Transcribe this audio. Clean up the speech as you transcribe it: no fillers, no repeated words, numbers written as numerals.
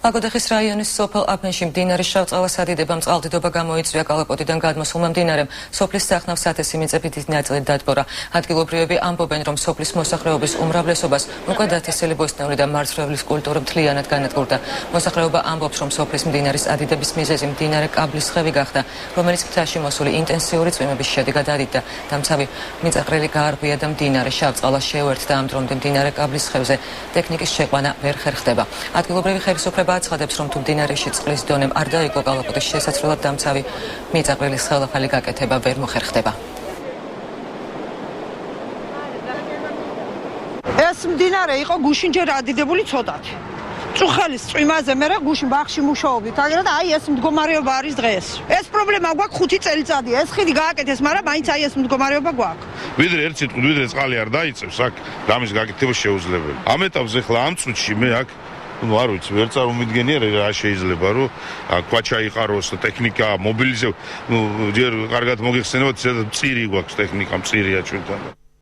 ლაგოდეხის რაიონის სოფელ აფენში მდინარის შავწალას ადიდებამ წყალდიდობა გამოიწვია კალაპოტიდან გადმოსულმა მდინარემ. სოფლის სახნავს ათესი მიწები დიდი ნაწილით დადგორა. ადგილობრივები ამბობენ, რომ სოფლის მოსახლეობის უმრავლესობას უკვე დათესილი ბოსტნეული და მარცვლევლის კულტურა მთლიანად განადგურდა. მოსახლეობა ამბობს, რომ სოფლის მდინარის ადიდების მიზეზი მდინარე კაბლის ხევი გახდა, რომელიც მთაში მოსული ინტენსიური წვიმების შედეგად ადიდდა. დამცავი მიწაყრილი გაარღვია და მდინარე შავწალას შეუერთდა. ამ დრომდე მდინარე კაბლის ხევზე ტექნიკის შეყვანა ვერ ხერხდება. ადგილობრივი ხელისუფლება აცხადებს, რომ თუ მდინარეში წყლის დონემ არ დაიგო კალაპოტის შესაძლებლად დამცავი მიწაყრილის ხელახალი გაკეთება ვერ მოხერხდება. ეს მდინარე იყო გუშინ ჯერ ადიდებული ცოტათი. წუხელის წვიმაზე მე გუშინ ბაღში მუშაობდით, აგრეთვე აი ეს მდგომარეობა არის დღეს. ეს პრობლემა გვაქვს 5 წელიწადია. ეს ხიდი გააკეთეს, მაგრამ მაინც აი ეს მდგომარეობა გვაქვს. ვიდრე ერთ სიტყვით, ვიდრე წყალი არ დაიწევს, აქ რამის გაკეთება შეუძლებელი. ამ ეტაპზე ხლა ამ წუთში მე აქ არ ვიცი, ვერ წარმომიდგენია რა შეიძლება, რომ ქვაჩა იყაროს, ტექნიკა მობილიზება, ჯერ კარგად მოგეხსენებათ, მწირი გვაქვს ტექნიკა, მწირია ჩვენთან.